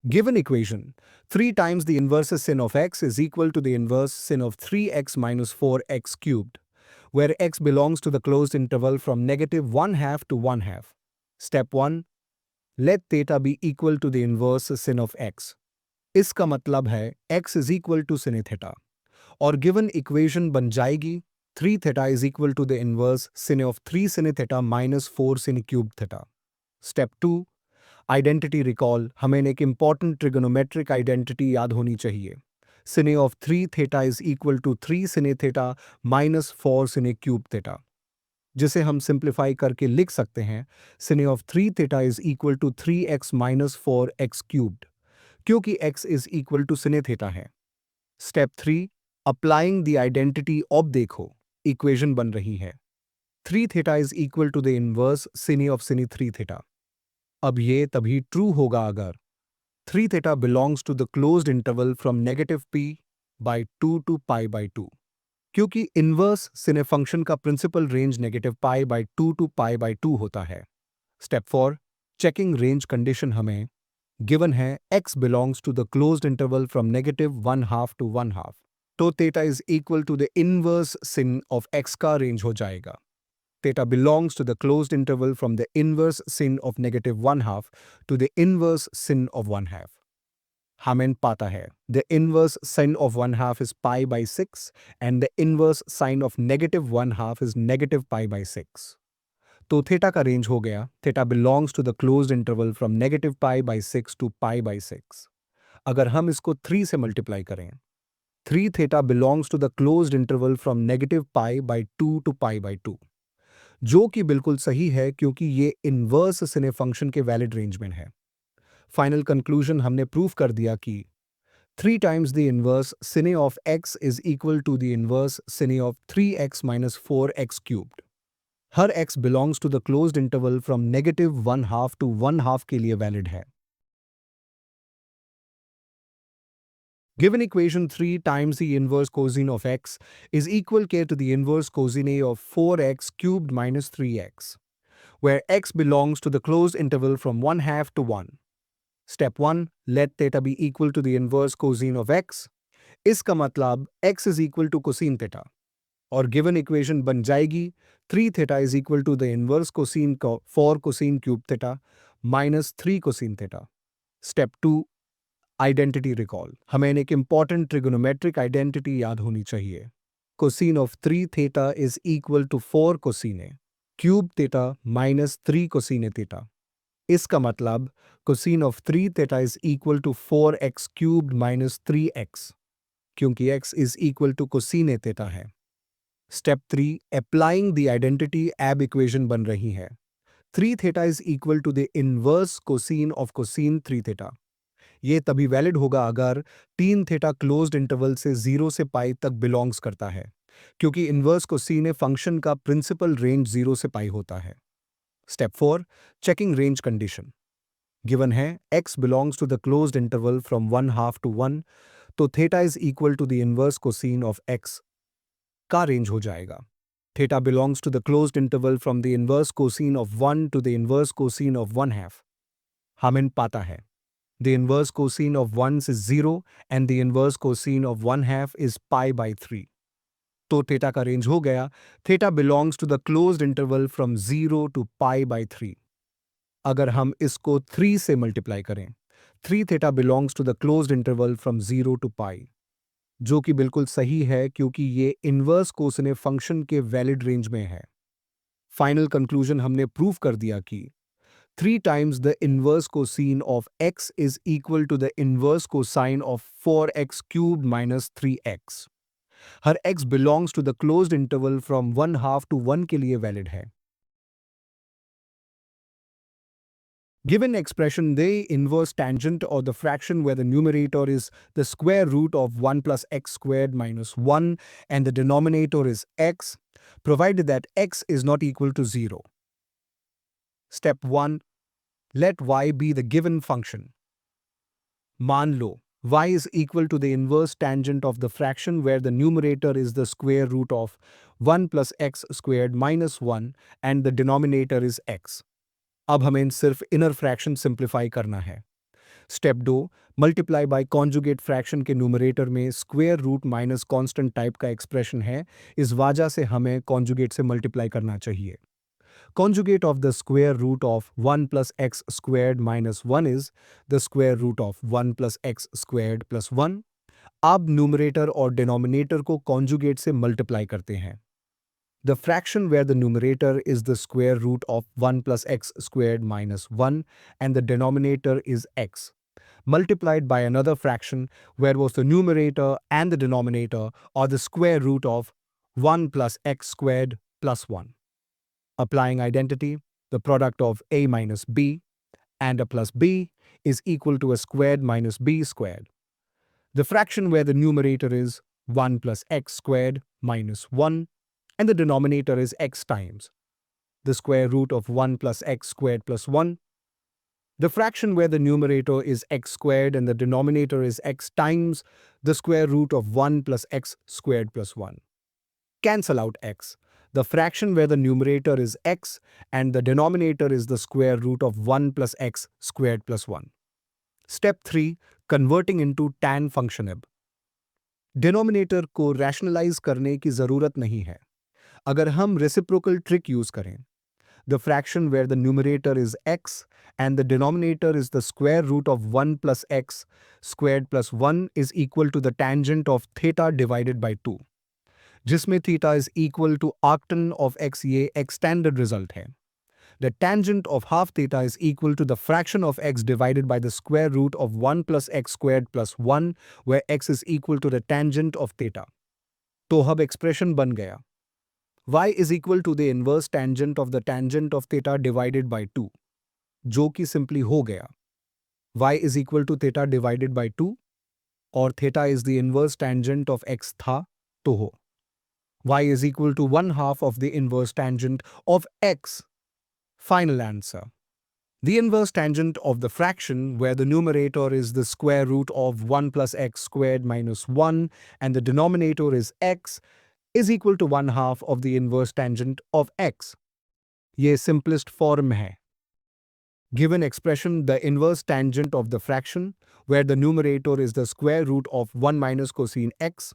Given equation, 3 times the inverse sin of x is equal to the inverse sin of 3x minus 4x cubed, where x belongs to the closed interval from negative 1 half to 1 half. Step 1. Let theta be equal to the inverse sin of x. इसका मतलब है x is equal to sin theta. और given equation बन जाएगी 3 theta is equal to the inverse sin of 3 sin theta minus 4 sin cubed theta. Step 2. Identity recall हमें एक important trigonometric identity याद होनी चाहिए sine of 3 theta is equal to 3 sine theta minus 4 sine cube theta जिसे हम simplify करके लिख सकते हैं sine of 3 theta is equal to 3x minus 4x cubed क्योंकि x is equal to sine theta है। स्टेप 3 अप्लाइंग द आइडेंटिटी अब देखो इक्वेशन बन रही है 3 theta is equal to the inverse sine of sine 3 theta. अब ये तभी ट्रू होगा अगर 3 theta belongs to the closed interval from negative p by 2 to pi by 2 क्योंकि इनवर्स सिने फंक्शन का principal range negative pi by 2 to pi by 2 होता है। Step 4 checking range condition हमें गिवन है x belongs to the closed interval from negative 1 half to 1 half तो theta is equal to the inverse sine of x का range हो जाएगा। Theta belongs to the closed interval from the inverse sin of negative 1 half to the inverse sin of 1 half. हमें पता है the inverse sin of 1 half is pi by 6 and the inverse sin of negative 1 half is negative pi by 6. तो theta का range हो गया theta belongs to the closed interval from negative pi by 6 to pi by 6. अगर हम इसको 3 से multiply करें 3 theta belongs to the closed interval from negative pi by 2 to pi by 2 जो कि बिल्कुल सही है क्योंकि ये इनवर्स सिने फंक्शन के वैलिड रेंज में है। फाइनल कंक्लूजन हमने प्रूव कर दिया कि 3 times the inverse sin of x is equal to the inverse sin of 3x minus 4x cubed. Her x belongs to the closed interval from negative 1 half to 1 half के लिए valid है। Given equation 3 times the inverse cosine of x is equal to the inverse cosine of 4x cubed minus 3x, where x belongs to the closed interval from 1 half to 1. Step 1. Let theta be equal to the inverse cosine of x. इसका मतलब x is equal to cosine theta. और given equation बन जाएगी 3 theta is equal to the inverse cosine 4 cosine cube theta minus 3 cosine theta. Step 2. Identity recall हमें एक important trigonometric identity याद होनी चाहिए cosine of 3 theta is equal to 4 cosine cube theta minus 3 cosine theta. इसका मतलब cosine of 3 theta is equal to 4x cubed minus 3x क्योंकि x is equal to cosine theta है। Step 3 applying the identity एब equation बन रही है 3 theta is equal to the inverse cosine of कोसीन 3 theta. ये तभी वैलिड होगा अगर 3 थीटा क्लोज्ड इंटरवल से 0 से पाई तक बिलोंग्स करता है क्योंकि इनवर्स कोसीने फंक्शन का प्रिंसिपल रेंज 0 से पाई होता है। Step 4 checking range condition given है x belongs to the closed interval from 1 half to 1 तो theta is equal to the inverse cosine of x का रेंज हो जाएगा। Theta belongs to the closed interval from the inverse cosine of 1 to the inverse cosine of 1 half. हमें पता है the inverse cosine of 1 is 0 and the inverse cosine of 1 half is pi by 3. तो theta का range हो गया theta belongs to the closed interval from 0 to pi by 3। अगर हम इसको 3 से मल्टीप्लाई करें 3 theta belongs to the closed interval from 0 to pi जो कि बिल्कुल सही है क्योंकि ये इनवर्स कोसिने फंक्शन के वैलिड रेंज में है। फाइनल कंक्लूजन हमने प्रूव कर दिया कि 3 times the inverse cosine of x is equal to the inverse cosine of 4x cubed minus 3x. Her x belongs to the closed interval from 1 half to 1 के लिए valid है। Given expression the inverse tangent or the fraction where the numerator is the square root of 1 plus x squared minus 1 and the denominator is x, provided that x is not equal to 0. Step 1. Let y be the given function. मान लो y is equal to the inverse tangent of the fraction where the numerator is the square root of 1 plus x squared minus 1 and the denominator is x. अब हमें सिर्फ inner fraction simplify करना है step 2, multiply by conjugate fraction के numerator में square root minus constant type का expression है, इस वजह से हमें कॉन्जुगेट से मल्टीप्लाई करना चाहिए। Conjugate of the square root of 1 plus x squared minus 1 is the square root of 1 plus x squared plus 1। अब न्यूमरेटर और डिनोमिनेटर को कॉन्जुगेट से मल्टीप्लाई करते हैं। The fraction where the numerator is the square root of 1 plus x squared minus 1 and the denominator is x, multiplied by another fraction where both the numerator and the denominator are the square root of 1 plus x squared plus 1. Applying identity, the product of a minus b and a plus b is equal to a squared minus b squared. The fraction where the numerator is 1 plus x squared minus 1 and the denominator is x times the square root of 1 plus x squared plus 1. The fraction where the numerator is x squared and the denominator is x times the square root of 1 plus x squared plus 1. Cancel out x. The fraction where the numerator is x and the denominator is the square root of 1 plus x squared plus 1. Step 3. Converting into tan function अब denominator को rationalise करने की ज़रूरत नहीं है। अगर हम reciprocal trick use करें, the fraction where the numerator is x and the denominator is the square root of 1 plus x squared plus 1 is equal to the tangent of theta divided by 2, जिसमें theta is equal to arctan of x, ये एक standard result है। The tangent of half theta is equal to the fraction of x divided by the square root of 1 plus x squared plus 1 where x is equal to the tangent of theta. तो अब expression बन गया y is equal to the inverse tangent of the tangent of theta divided by 2, जो कि simply हो गया y is equal to theta divided by 2 और theta is the inverse tangent of x था, तो हो y is equal to 1/2 of the inverse tangent of x. Final answer. The inverse tangent of the fraction where the numerator is the square root of 1 plus x squared minus 1 and the denominator is x is equal to 1/2 of the inverse tangent of x. ये simplest form है. Given expression, the inverse tangent of the fraction where the numerator is the square root of 1 minus cosine x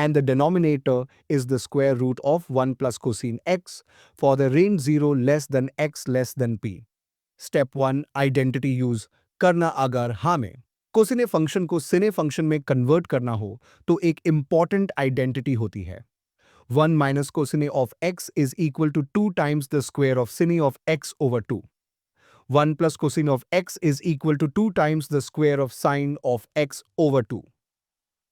and the denominator is the square root of 1 plus cosine x for the range 0 less than x less than p. Step 1. Identity use करना। अगर हमें कोसिने function को सिने function में convert करना हो तो एक important identity होती है 1 minus cosine of x is equal to 2 times the square of sine of x over 2. 1 plus cosine of x is equal to 2 times the square of sine of x over 2.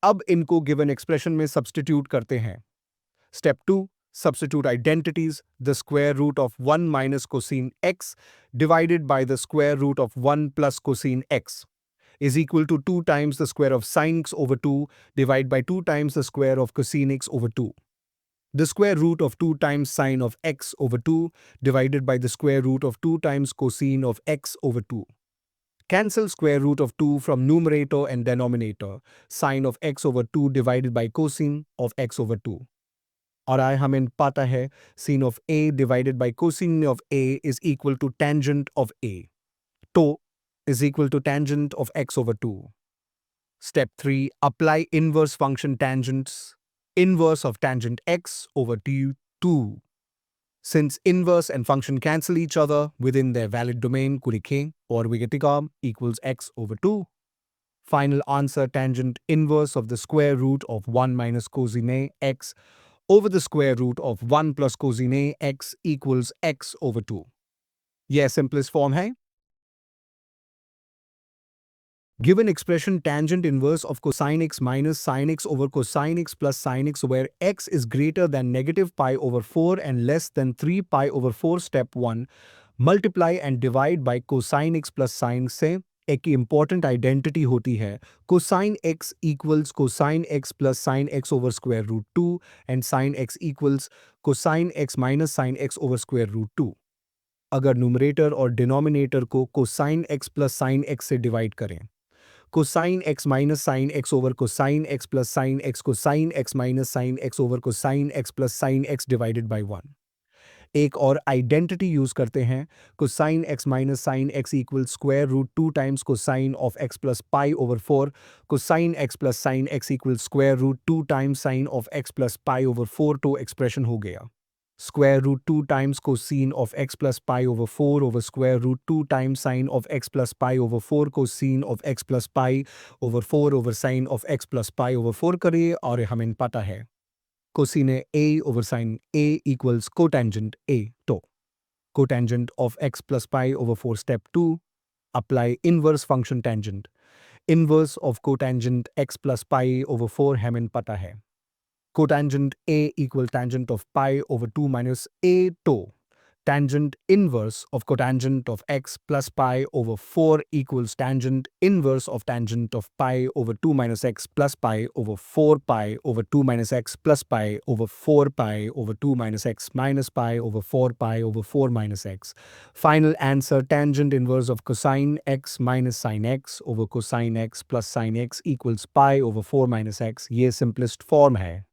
अब इनको given expression में substitute करते हैं। Step 2. Substitute identities. The square root of 1 minus cosine x divided by the square root of 1 plus cosine x is equal to 2 times the square of sine x over 2 divided by 2 times the square of cosine x over 2. The square root of 2 times sine of x over 2 divided by the square root of 2 times cosine of x over 2. Cancel square root of 2 from numerator and denominator. Sine of x over 2 divided by cosine of x over 2. और आए हमें पता है sin of a divided by cosine of a is equal to tangent of a. तो is equal to tangent of x over 2. Step 3. Apply inverse function tangents. Inverse of tangent x over 2. Since inverse and function cancel each other within their valid domain, kurike or vigatikam equals x over 2. Final answer, tangent inverse of the square root of 1 minus cosine x over the square root of 1 plus cosine x equals x over 2. यह simplest form है. Given expression tangent inverse of cosine x minus sine x over cosine x plus sine x where x is greater than negative pi over 4 and less than 3 pi over 4. Step 1. Multiply and divide by cosine x plus sine से एक important identity होती है cosine x equals cosine x plus sine x over square root 2 and sine x equals cosine x minus sine x over square root 2. अगर numerator और denominator को cosine x plus sine x से divide करें cosine x minus sine x over cosine x plus sine x cosine x minus sine x over cosine x plus sine x divided by 1. एक और identity use करते हैं, cosine x minus sine x equal square root 2 times cosine of x plus pi over 4, cosine x plus sine x equal square root 2 times sine of x plus pi over 4 तो expression हो गया square root 2 times cosine of x plus pi over 4 over square root 2 times sine of x plus pi over 4 cosine of x plus pi over 4 over sine of x plus pi over 4 करिए और हमें पता है cosine A over sin A equals cotangent A. तो cotangent of x plus pi over 4 step 2. Apply inverse function tangent. Inverse of cotangent x plus pi over 4 हमें पता है. Cotangent A equal tangent of pi over 2 minus A तो tangent inverse of cotangent of x plus pi over 4 equals tangent inverse of tangent of pi over 2 minus x plus pi over 4 pi over 2 minus x plus pi over 4 pi over 2 minus x minus pi over 4 pi over 4 minus x. Final answer tangent inverse of cosine x minus sin x over cosine x plus sin x equals pi over 4 minus x. ये simplest form है.